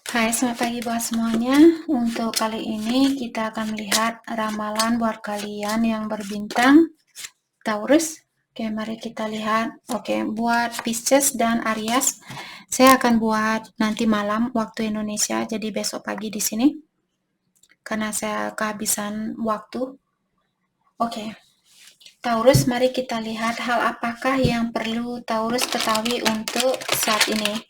Hai, selamat pagi buat semuanya. Untuk kali ini kita akan melihat ramalan buat kalian yang berbintang Taurus. Oke, mari kita lihat. Oke, buat Pisces dan Aries, saya akan buat nanti malam waktu Indonesia, jadi besok pagi di sini. Karena saya kehabisan waktu. Oke, Taurus, mari kita lihat hal apakah yang perlu Taurus ketahui untuk saat ini.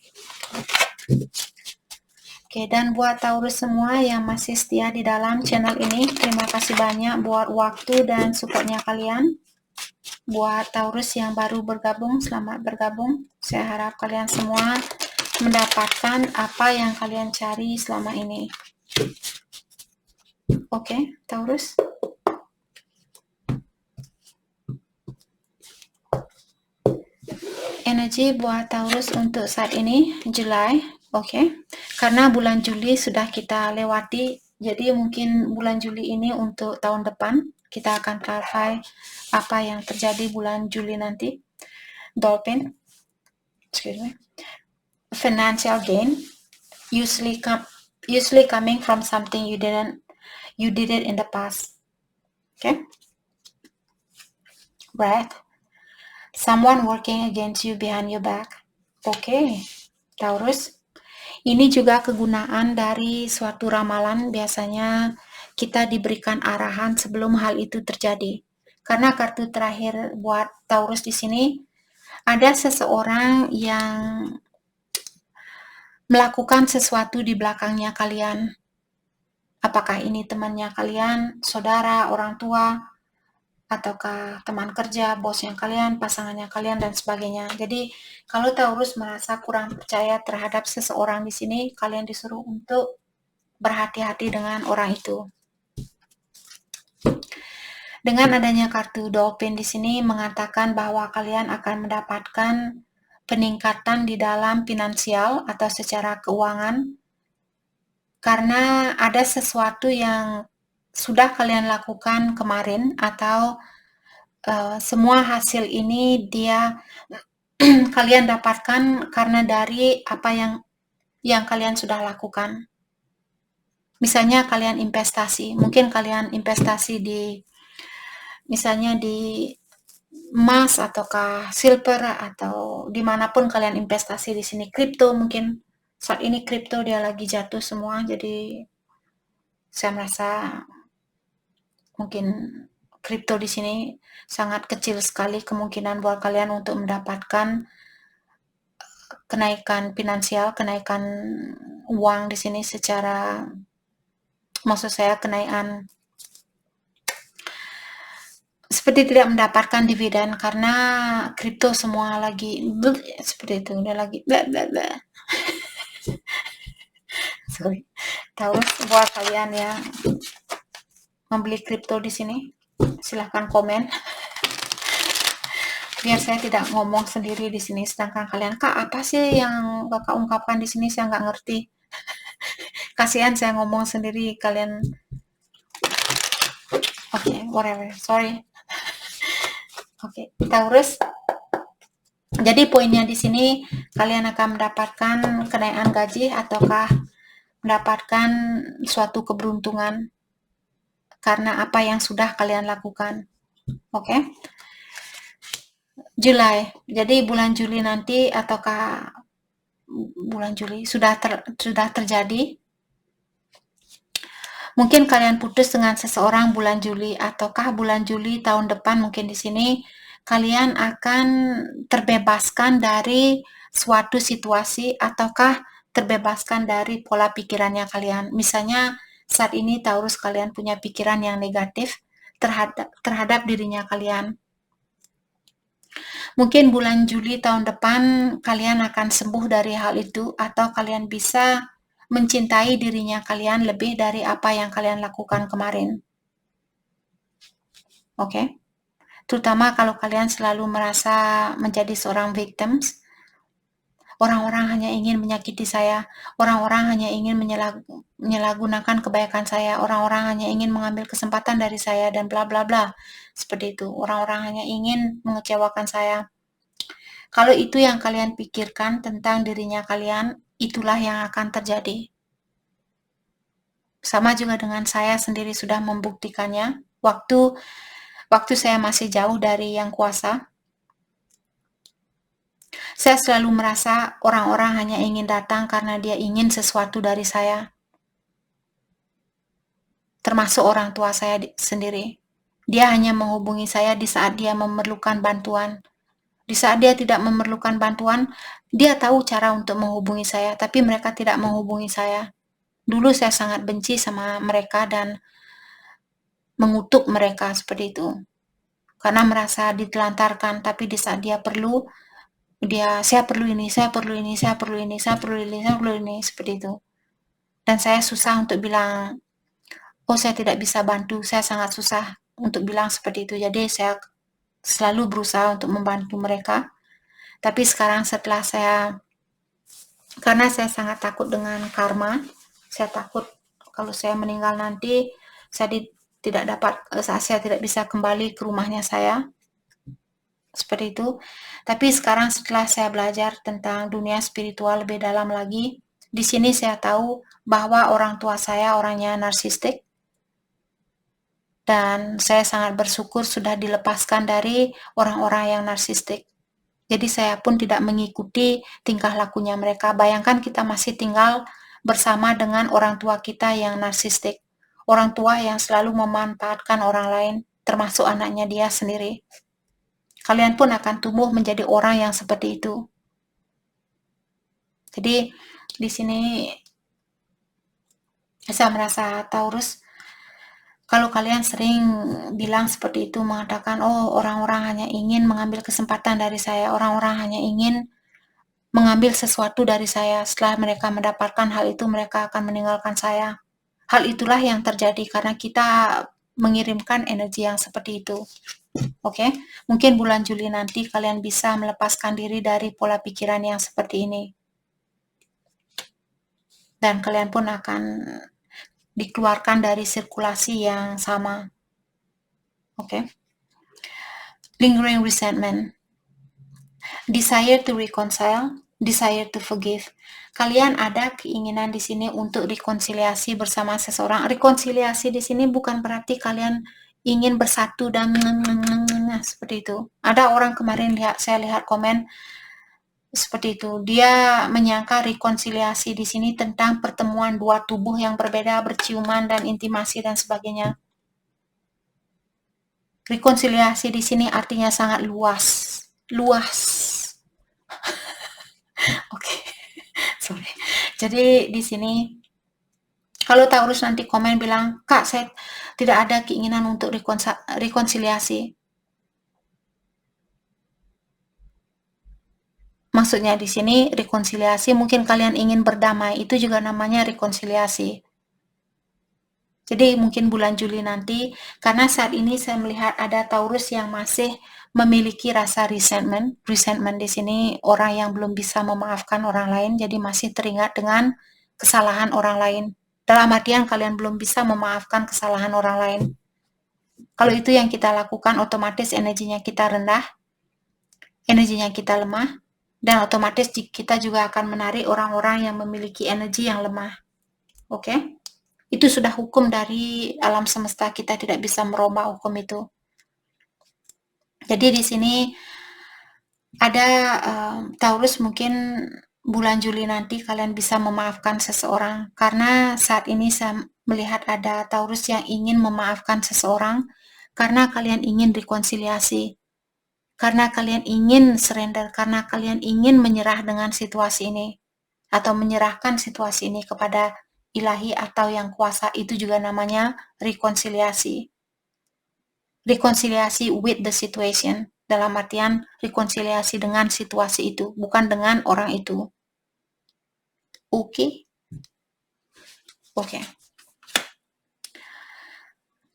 Oke, dan buat Taurus semua yang masih setia di dalam channel ini, terima kasih banyak buat waktu dan supportnya kalian. Buat Taurus yang baru bergabung, selamat bergabung. Saya harap kalian semua mendapatkan apa yang kalian cari selama ini. Oke, Taurus. Energi buat Taurus untuk saat ini, Julai. Oke, karena bulan Juli sudah kita lewati, jadi mungkin bulan Juli ini untuk tahun depan kita akan clarify apa yang terjadi bulan Juli nanti. Dolphin, excuse me. Financial gain usually coming from something you did it in the past. Okay, right? Someone working against you behind your back. Oke, Taurus. Ini juga kegunaan dari suatu ramalan, biasanya kita diberikan arahan sebelum hal itu terjadi. Karena kartu terakhir buat Taurus di sini, ada seseorang yang melakukan sesuatu di belakangnya kalian. Apakah ini temannya kalian, saudara, orang tua, ataukah teman kerja, bosnya kalian, pasangannya kalian, dan sebagainya. Jadi, kalau Taurus merasa kurang percaya terhadap seseorang di sini, kalian disuruh untuk berhati-hati dengan orang itu. Dengan adanya kartu Dolphin di sini mengatakan bahwa kalian akan mendapatkan peningkatan di dalam finansial atau secara keuangan karena ada sesuatu yang sudah kalian lakukan kemarin atau semua hasil ini dia kalian dapatkan karena dari apa yang kalian sudah lakukan. Misalnya kalian investasi, mungkin kalian investasi di misalnya di emas ataukah silver atau dimanapun kalian investasi di sini, kripto mungkin saat ini kripto dia lagi jatuh semua, jadi saya merasa mungkin kripto di sini sangat kecil sekali kemungkinan buat kalian untuk mendapatkan kenaikan finansial, kenaikan uang di sini secara, maksud saya kenaikan seperti tidak mendapatkan dividen karena kripto semua lagi seperti itu, udah lagi sorry. Taurus, buat kalian yang membeli kripto di sini, silahkan komen. Biar saya tidak ngomong sendiri di sini, sedangkan kalian, Kak, apa sih yang Kakak ungkapkan di sini? Saya nggak ngerti. Kasihan saya ngomong sendiri, kalian. Oke, whatever, sorry. Oke, Taurus. Jadi poinnya di sini kalian akan mendapatkan kenaikan gaji ataukah mendapatkan suatu keberuntungan karena apa yang sudah kalian lakukan. Oke. Julai. Jadi bulan Juli nanti ataukah bulan Juli sudah terjadi. Mungkin kalian putus dengan seseorang bulan Juli ataukah bulan Juli tahun depan mungkin di sini kalian akan terbebaskan dari suatu situasi ataukah terbebaskan dari pola pikirannya kalian. Misalnya saat ini Taurus kalian punya pikiran yang negatif terhadap dirinya kalian. Mungkin bulan Juli tahun depan kalian akan sembuh dari hal itu atau kalian bisa mencintai dirinya kalian lebih dari apa yang kalian lakukan kemarin. Oke? Terutama kalau kalian selalu merasa menjadi seorang victims. Orang-orang hanya ingin menyakiti saya, orang-orang hanya ingin menyalahgunakan kebaikan saya, orang-orang hanya ingin mengambil kesempatan dari saya dan bla bla bla. Seperti itu, orang-orang hanya ingin mengecewakan saya. Kalau itu yang kalian pikirkan tentang dirinya kalian, itulah yang akan terjadi. Sama juga dengan saya sendiri sudah membuktikannya. Waktu saya masih jauh dari Yang Kuasa, saya selalu merasa orang-orang hanya ingin datang karena dia ingin sesuatu dari saya. Termasuk orang tua saya sendiri. Dia hanya menghubungi saya di saat dia memerlukan bantuan. Di saat dia tidak memerlukan bantuan, dia tahu cara untuk menghubungi saya, tapi mereka tidak menghubungi saya. Dulu saya sangat benci sama mereka dan mengutuk mereka seperti itu. Karena merasa ditelantarkan, tapi di saat dia perlu, saya perlu ini, saya perlu ini, saya perlu ini, saya perlu ini, saya perlu ini, seperti itu. Dan saya susah untuk bilang, oh saya tidak bisa bantu, saya sangat susah untuk bilang seperti itu. Jadi saya selalu berusaha untuk membantu mereka. Tapi sekarang setelah karena saya sangat takut dengan karma, saya takut kalau saya meninggal nanti, saya tidak bisa kembali ke rumahnya saya, seperti itu. Tapi sekarang setelah saya belajar tentang dunia spiritual lebih dalam lagi, di sini saya tahu bahwa orang tua saya orangnya narsistik, dan saya sangat bersyukur sudah dilepaskan dari orang-orang yang narsistik. Jadi saya pun tidak mengikuti tingkah lakunya mereka. Bayangkan kita masih tinggal bersama dengan orang tua kita yang narsistik. Orang tua yang selalu memanfaatkan orang lain, termasuk anaknya dia sendiri. Kalian pun akan tumbuh menjadi orang yang seperti itu. Jadi di sini saya merasa Taurus, kalau kalian sering bilang seperti itu, mengatakan, oh orang-orang hanya ingin mengambil kesempatan dari saya, orang-orang hanya ingin mengambil sesuatu dari saya, setelah mereka mendapatkan hal itu, mereka akan meninggalkan saya. Hal itulah yang terjadi karena kita mengirimkan energi yang seperti itu. Oke, mungkin bulan Juli nanti kalian bisa melepaskan diri dari pola pikiran yang seperti ini. Dan kalian pun akan dikeluarkan dari sirkulasi yang sama. Oke. Lingering resentment. Desire to reconcile, desire to forgive. Kalian ada keinginan di sini untuk rekonsiliasi bersama seseorang. Rekonsiliasi di sini bukan berarti kalian ingin bersatu dan seperti itu. Ada orang kemarin saya lihat komen seperti itu. Dia menyangka rekonsiliasi di sini tentang pertemuan dua tubuh yang berbeda, berciuman dan intimasi dan sebagainya. Rekonsiliasi di sini artinya sangat luas. Luas. Oke. Sorry. Jadi di sini kalau Taurus nanti komen bilang, "Kak, saya tidak ada keinginan untuk rekonsiliasi." Maksudnya di sini rekonsiliasi, mungkin kalian ingin berdamai, itu juga namanya rekonsiliasi. Jadi mungkin bulan Juli nanti, karena saat ini saya melihat ada Taurus yang masih memiliki rasa resentment. Resentment di sini orang yang belum bisa memaafkan orang lain, jadi masih teringat dengan kesalahan orang lain. Dalam artian kalian belum bisa memaafkan kesalahan orang lain. Kalau itu yang kita lakukan, otomatis energinya kita rendah, energinya kita lemah, dan otomatis kita juga akan menarik orang-orang yang memiliki energi yang lemah. Oke? Itu sudah hukum dari alam semesta, kita tidak bisa merubah hukum itu. Jadi di sini ada Taurus, mungkin bulan Juli nanti kalian bisa memaafkan seseorang, karena saat ini saya melihat ada Taurus yang ingin memaafkan seseorang karena kalian ingin rekonsiliasi, karena kalian ingin surrender, karena kalian ingin menyerah dengan situasi ini, atau menyerahkan situasi ini kepada ilahi atau yang kuasa. Itu juga namanya rekonsiliasi. Rekonsiliasi with the situation, dalam artian rekonsiliasi dengan situasi itu, bukan dengan orang itu. Oke? Oke.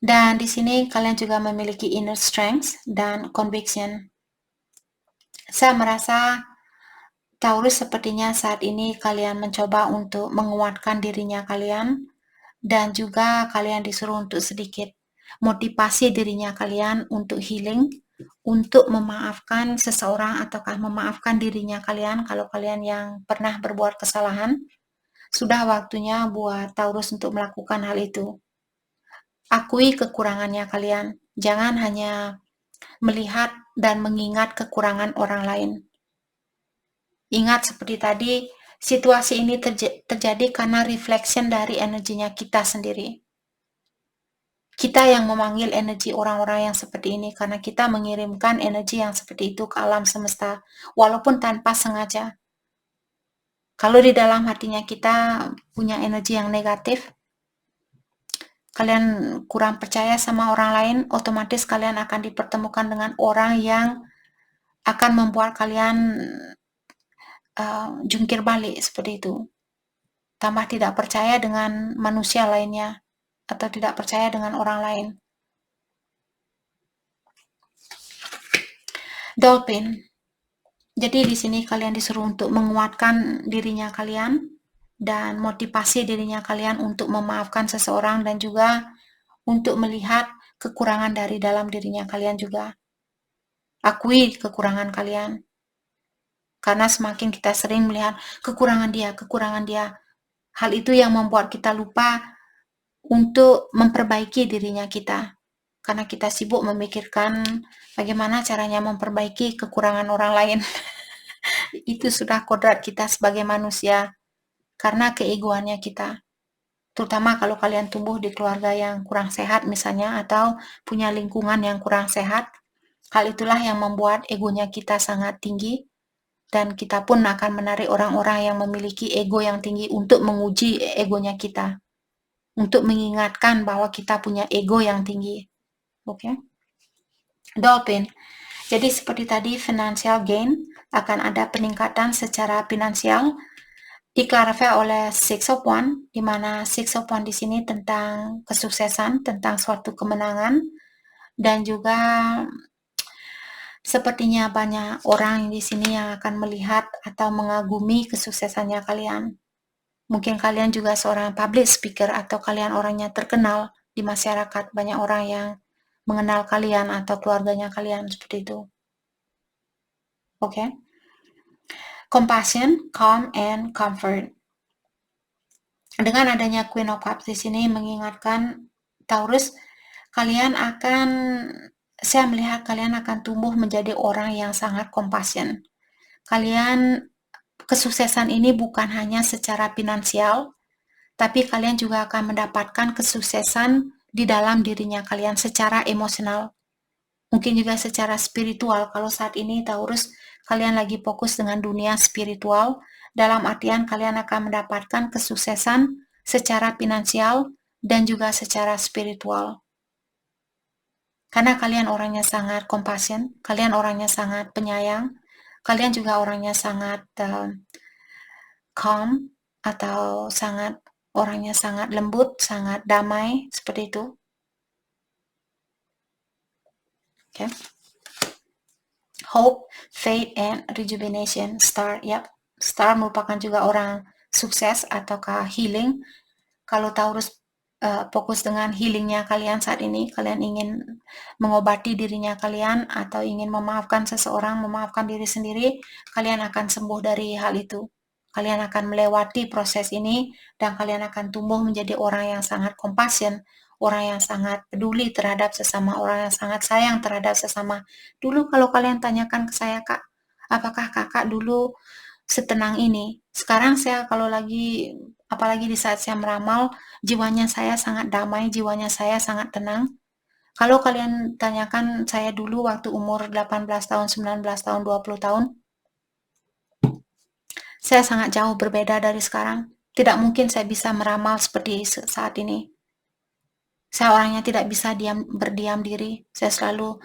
Dan di sini kalian juga memiliki inner strength dan conviction. Saya merasa Taurus sepertinya saat ini kalian mencoba untuk menguatkan dirinya kalian, dan juga kalian disuruh untuk sedikit motivasi dirinya kalian untuk healing, untuk memaafkan seseorang ataukah memaafkan dirinya kalian kalau kalian yang pernah berbuat kesalahan. Sudah waktunya buat Taurus untuk melakukan hal itu. Akui kekurangannya kalian. Jangan hanya melihat dan mengingat kekurangan orang lain. Ingat seperti tadi, situasi ini terjadi karena reflection dari energinya kita sendiri. Kita yang memanggil energi orang-orang yang seperti ini karena kita mengirimkan energi yang seperti itu ke alam semesta, walaupun tanpa sengaja. Kalau di dalam hatinya kita punya energi yang negatif, kalian kurang percaya sama orang lain, otomatis kalian akan dipertemukan dengan orang yang akan membuat kalian jungkir balik seperti itu. Tambah tidak percaya dengan manusia lainnya atau tidak percaya dengan orang lain. Dolphin. Jadi di sini kalian disuruh untuk menguatkan dirinya kalian dan motivasi dirinya kalian untuk memaafkan seseorang dan juga untuk melihat kekurangan dari dalam dirinya kalian juga. Akui kekurangan kalian. Karena semakin kita sering melihat kekurangan dia, hal itu yang membuat kita lupa untuk memperbaiki dirinya kita. Karena kita sibuk memikirkan bagaimana caranya memperbaiki kekurangan orang lain. Itu sudah kodrat kita sebagai manusia. Karena keegoannya kita. Terutama kalau kalian tumbuh di keluarga yang kurang sehat misalnya, atau punya lingkungan yang kurang sehat, hal itulah yang membuat egonya kita sangat tinggi, dan kita pun akan menarik orang-orang yang memiliki ego yang tinggi untuk menguji egonya kita, untuk mengingatkan bahwa kita punya ego yang tinggi. Oke? Dolphin. Jadi seperti tadi, financial gain, akan ada peningkatan secara finansial, diklarifikasi oleh Six of Wands, di mana Six of Wands di sini tentang kesuksesan, tentang suatu kemenangan, dan juga sepertinya banyak orang di sini yang akan melihat atau mengagumi kesuksesannya kalian. Mungkin kalian juga seorang public speaker atau kalian orangnya terkenal di masyarakat, banyak orang yang mengenal kalian atau keluarganya kalian seperti itu. Oke. Compassion, calm, and comfort. Dengan adanya Queen of Cups di sini mengingatkan Taurus, saya melihat kalian akan tumbuh menjadi orang yang sangat compassion. Kesuksesan ini bukan hanya secara finansial, tapi kalian juga akan mendapatkan kesuksesan di dalam dirinya kalian secara emosional. Mungkin juga secara spiritual. Kalau saat ini Taurus, kalian lagi fokus dengan dunia spiritual, dalam artian kalian akan mendapatkan kesuksesan secara finansial dan juga secara spiritual. Karena kalian orangnya sangat compassion, kalian orangnya sangat penyayang, kalian juga orangnya sangat calm, atau orangnya sangat lembut, sangat damai, seperti itu. Okay. Hope, faith, and rejuvenation. Star, yep. Star merupakan juga orang sukses ataukah healing. Kalau Taurus fokus dengan healingnya kalian saat ini, kalian ingin mengobati dirinya kalian atau ingin memaafkan seseorang, memaafkan diri sendiri, kalian akan sembuh dari hal itu. Kalian akan melewati proses ini dan kalian akan tumbuh menjadi orang yang sangat compassion, orang yang sangat peduli terhadap sesama, orang yang sangat sayang terhadap sesama. Dulu kalau kalian tanyakan ke saya, Kak, apakah kakak dulu setenang ini? Sekarang saya kalau apalagi di saat saya meramal, jiwanya saya sangat damai, jiwanya saya sangat tenang. Kalau kalian tanyakan saya dulu waktu umur 18 tahun, 19 tahun, 20 tahun, saya sangat jauh berbeda dari sekarang. Tidak mungkin saya bisa meramal seperti saat ini. Saya orangnya tidak bisa berdiam diri. Saya selalu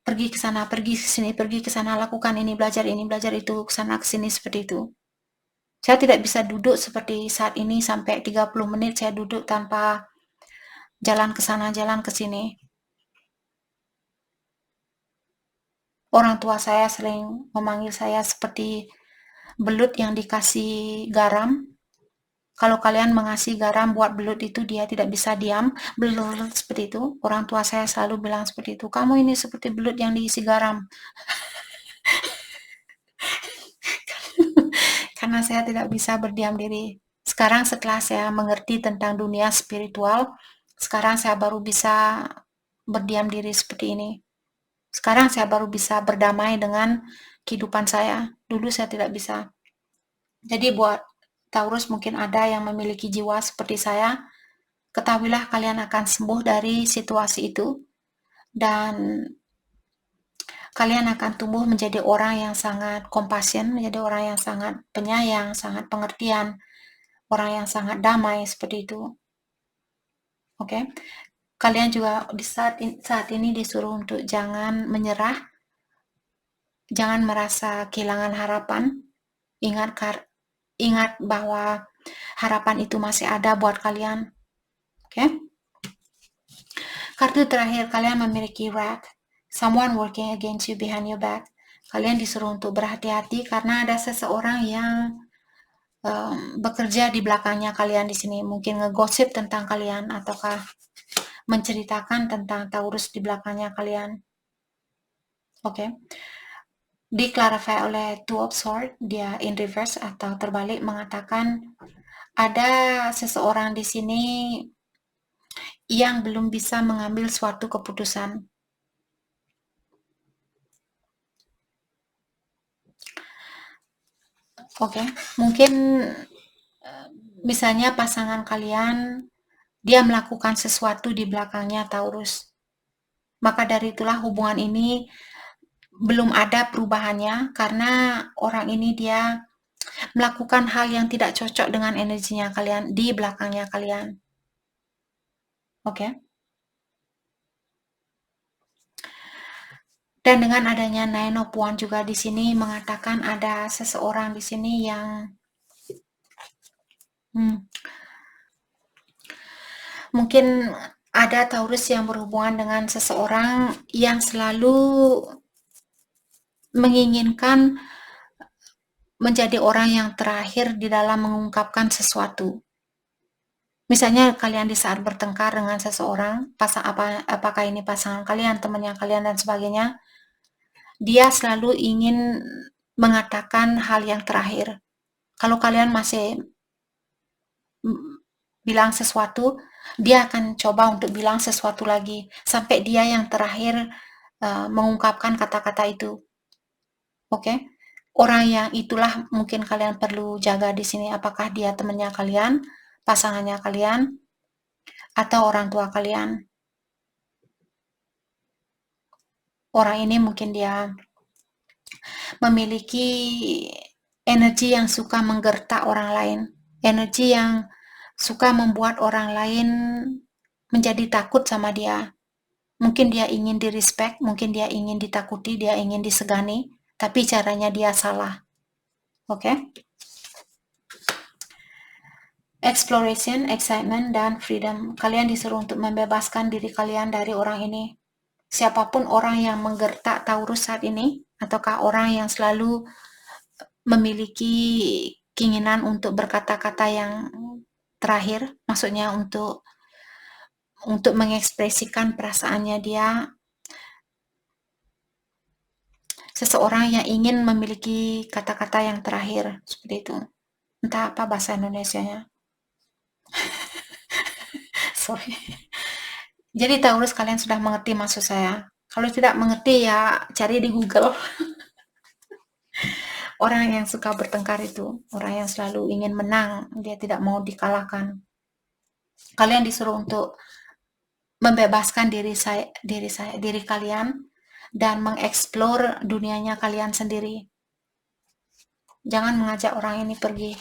pergi ke sana, pergi ke sini, pergi ke sana, lakukan ini, belajar itu, ke sana, ke sini, seperti itu. Saya tidak bisa duduk seperti saat ini sampai 30 menit saya duduk tanpa jalan ke sana, jalan ke sini. Orang tua saya sering memanggil saya seperti belut yang dikasih garam. Kalau kalian mengasih garam buat belut itu, dia tidak bisa diam, belut seperti itu. Orang tua saya selalu bilang seperti itu, kamu ini seperti belut yang diisi garam. Karena saya tidak bisa berdiam diri. Sekarang setelah saya mengerti tentang dunia spiritual, sekarang saya baru bisa berdiam diri seperti ini. Sekarang saya baru bisa berdamai dengan kehidupan saya. Dulu saya tidak bisa. Jadi buat Taurus mungkin ada yang memiliki jiwa seperti saya, ketahuilah kalian akan sembuh dari situasi itu dan kalian akan tumbuh menjadi orang yang sangat compassion, menjadi orang yang sangat penyayang, sangat pengertian, orang yang sangat damai seperti itu. Oke. Kalian juga di saat ini disuruh untuk jangan menyerah, jangan merasa kehilangan harapan. Ingat bahwa harapan itu masih ada buat kalian. Oke. Kartu terakhir, kalian memiliki Wrath. Someone working against you behind your back. Kalian disuruh untuk berhati-hati karena ada seseorang yang bekerja di belakangnya kalian di sini. Mungkin ngegosip tentang kalian ataukah menceritakan tentang Taurus di belakangnya kalian. Oke. Diklarify oleh Two of Swords, dia in reverse atau terbalik mengatakan ada seseorang di sini yang belum bisa mengambil suatu keputusan. Oke, mungkin misalnya pasangan kalian dia melakukan sesuatu di belakangnya Taurus. Maka dari itulah hubungan ini belum ada perubahannya karena orang ini dia melakukan hal yang tidak cocok dengan energinya kalian di belakangnya kalian. Oke. Dan dengan adanya Nine of Wands juga di sini mengatakan ada seseorang di sini yang mungkin ada Taurus yang berhubungan dengan seseorang yang selalu menginginkan menjadi orang yang terakhir di dalam mengungkapkan sesuatu. Misalnya kalian di saat bertengkar dengan seseorang, apakah ini pasangan kalian, temannya kalian dan sebagainya, dia selalu ingin mengatakan hal yang terakhir. Kalau kalian masih bilang sesuatu, dia akan coba untuk bilang sesuatu lagi sampai dia yang terakhir mengungkapkan kata-kata itu. Oke? Orang yang itulah mungkin kalian perlu jaga di sini. Apakah dia temannya kalian, pasangannya kalian, atau orang tua kalian. Orang ini mungkin dia memiliki energi yang suka menggertak orang lain, energi yang suka membuat orang lain menjadi takut sama dia. Mungkin dia ingin di-respect, mungkin dia ingin ditakuti, dia ingin disegani, tapi caranya dia salah. Oke? Exploration, excitement, dan freedom. Kalian disuruh untuk membebaskan diri kalian dari orang ini. Siapapun orang yang menggertak Taurus saat ini, ataukah orang yang selalu memiliki keinginan untuk berkata-kata yang terakhir, maksudnya untuk mengekspresikan perasaannya dia, seseorang yang ingin memiliki kata-kata yang terakhir, seperti itu. Entah apa bahasa Indonesianya. Sorry. Jadi Taurus kalian sudah mengerti maksud saya. Kalau tidak mengerti ya cari di Google. Orang yang suka bertengkar itu, orang yang selalu ingin menang, dia tidak mau dikalahkan. Kalian disuruh untuk membebaskan diri kalian dan mengeksplor dunianya kalian sendiri. Jangan mengajak orang ini pergi.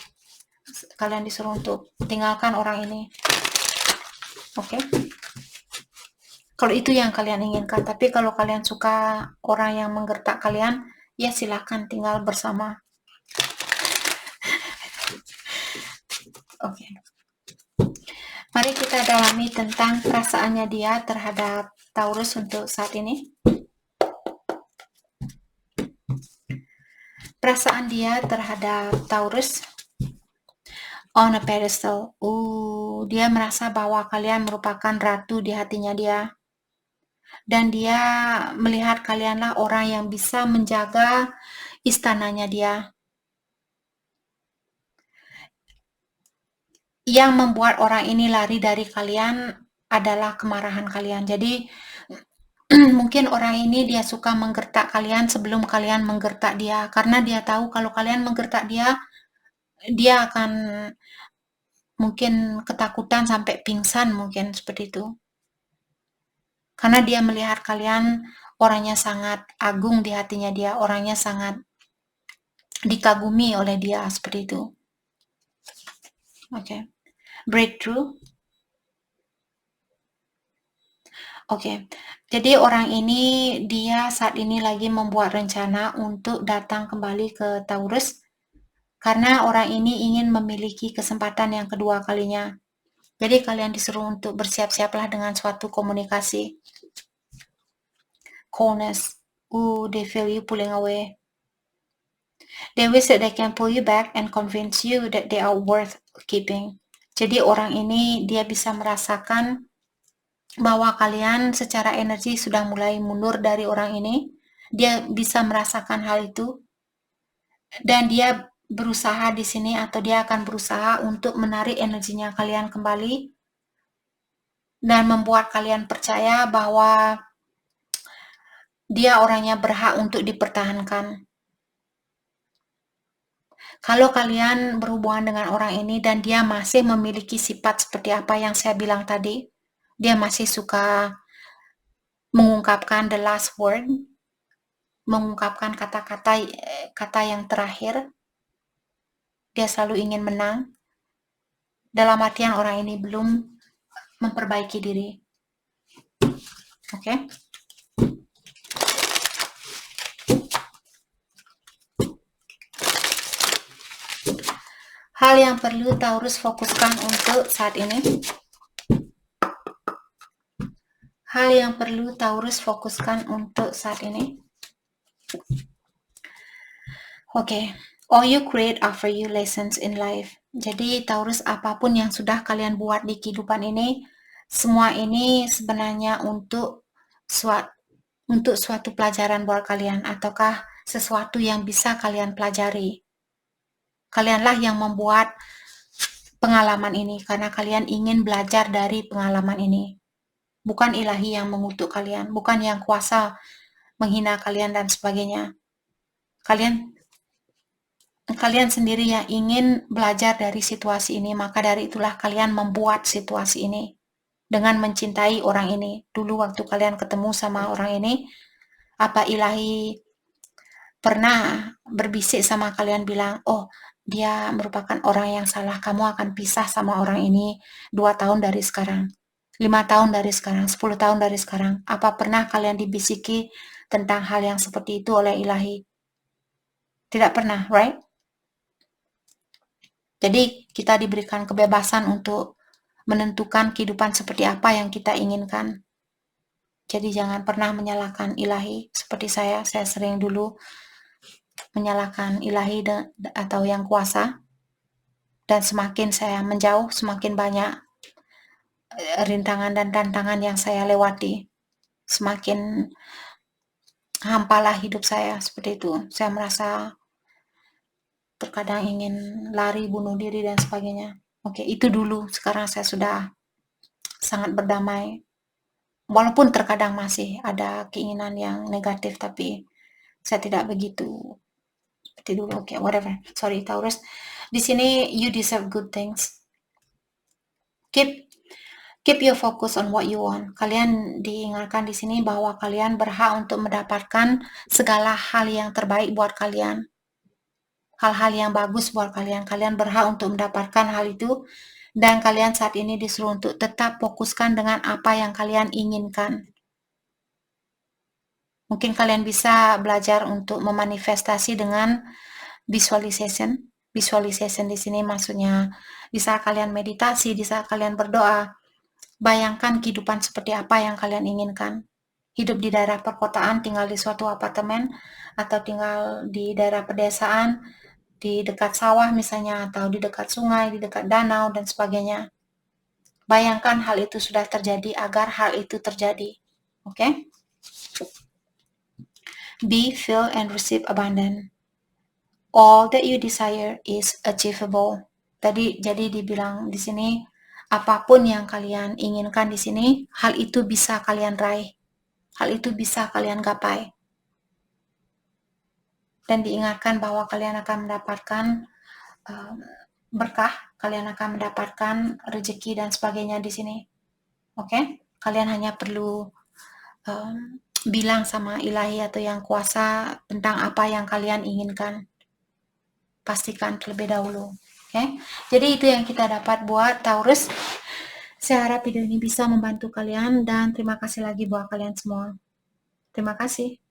Kalian disuruh untuk tinggalkan orang ini. Oke? Kalau itu yang kalian inginkan, tapi kalau kalian suka orang yang menggertak kalian, ya silakan tinggal bersama. Oke. Mari kita dalami tentang perasaannya dia terhadap Taurus untuk saat ini. Perasaan dia terhadap Taurus on a pedestal. Dia merasa bahwa kalian merupakan ratu di hatinya dia. Dan dia melihat kalianlah orang yang bisa menjaga istananya dia. yang membuat orang ini lari dari kalian adalah kemarahan kalian. Jadi mungkin orang ini dia suka menggertak kalian sebelum kalian menggertak dia, karena dia tahu kalau kalian menggertak dia, dia akan mungkin ketakutan sampai pingsan, mungkin seperti itu. Karena dia melihat kalian orangnya sangat agung di hatinya dia, orangnya sangat dikagumi oleh dia, seperti itu. Oke. Breakthrough. Oke. Jadi orang ini dia saat ini lagi membuat rencana untuk datang kembali ke Taurus karena orang ini ingin memiliki kesempatan yang kedua kalinya. Jadi kalian disuruh untuk bersiap-siaplah dengan suatu komunikasi. Coldness. They feel you pulling away. They wish that they can pull you back and convince you that they are worth keeping. Jadi orang ini dia bisa merasakan bahwa kalian secara energi sudah mulai mundur dari orang ini. Dia bisa merasakan hal itu. Dan dia berusaha di sini atau dia akan berusaha untuk menarik energinya kalian kembali dan membuat kalian percaya bahwa dia orangnya berhak untuk dipertahankan. Kalau kalian berhubungan dengan orang ini dan dia masih memiliki sifat seperti apa yang saya bilang tadi, dia masih suka mengungkapkan the last word, mengungkapkan kata yang terakhir, dia selalu ingin menang. Dalam artian orang ini belum memperbaiki diri. Oke? Hal yang perlu Taurus fokuskan untuk saat ini. Hal yang perlu Taurus fokuskan untuk saat ini. Oke. All you create offer you lessons in life. Jadi Taurus, apapun yang sudah kalian buat di kehidupan ini, semua ini sebenarnya untuk suatu pelajaran buat kalian, ataukah sesuatu yang bisa kalian pelajari. Kalianlah yang membuat pengalaman ini karena kalian ingin belajar dari pengalaman ini. Bukan ilahi yang mengutuk kalian, bukan yang kuasa menghina kalian dan sebagainya. Kalian sendiri yang ingin belajar dari situasi ini, maka dari itulah kalian membuat situasi ini dengan mencintai orang ini. Dulu waktu kalian ketemu sama orang ini, apa ilahi pernah berbisik sama kalian bilang, oh dia merupakan orang yang salah, kamu akan pisah sama orang ini 2 tahun dari sekarang, 5 tahun dari sekarang, 10 tahun dari sekarang. Apa pernah kalian dibisiki tentang hal yang seperti itu oleh ilahi? Tidak pernah, right? Jadi kita diberikan kebebasan untuk menentukan kehidupan seperti apa yang kita inginkan. Jadi jangan pernah menyalahkan ilahi seperti saya sering dulu menyalahkan ilahi atau yang kuasa. Dan semakin saya menjauh, semakin banyak rintangan dan tantangan yang saya lewati. Semakin hampalah hidup saya seperti itu. Saya merasa terkadang ingin lari, bunuh diri, dan sebagainya. Oke, itu dulu. Sekarang saya sudah sangat berdamai. Walaupun terkadang masih ada keinginan yang negatif, tapi saya tidak begitu seperti dulu. Oke, whatever. Sorry, Taurus. Di sini, you deserve good things. Keep your focus on what you want. Kalian diingatkan di sini bahwa kalian berhak untuk mendapatkan segala hal yang terbaik buat kalian. Hal-hal yang bagus buat kalian. Kalian berhak untuk mendapatkan hal itu. Dan kalian saat ini disuruh untuk tetap fokuskan dengan apa yang kalian inginkan. Mungkin kalian bisa belajar untuk memanifestasi dengan visualization. Visualization di sini maksudnya di saat kalian meditasi, di saat kalian berdoa, bayangkan kehidupan seperti apa yang kalian inginkan. Hidup di daerah perkotaan, tinggal di suatu apartemen, atau tinggal di daerah pedesaan, di dekat sawah misalnya, atau di dekat sungai, di dekat danau, dan sebagainya. Bayangkan hal itu sudah terjadi agar hal itu terjadi. Oke? Be, feel, and receive abundance. All that you desire is achievable. Jadi dibilang di sini, apapun yang kalian inginkan di sini, hal itu bisa kalian raih. Hal itu bisa kalian gapai. Dan diingatkan bahwa kalian akan mendapatkan berkah, kalian akan mendapatkan rezeki dan sebagainya di sini. Oke? Kalian hanya perlu bilang sama ilahi atau yang kuasa tentang apa yang kalian inginkan. Pastikan terlebih dahulu. Oke? Jadi itu yang kita dapat buat Taurus. Saya harap video ini bisa membantu kalian dan terima kasih lagi buat kalian semua. Terima kasih.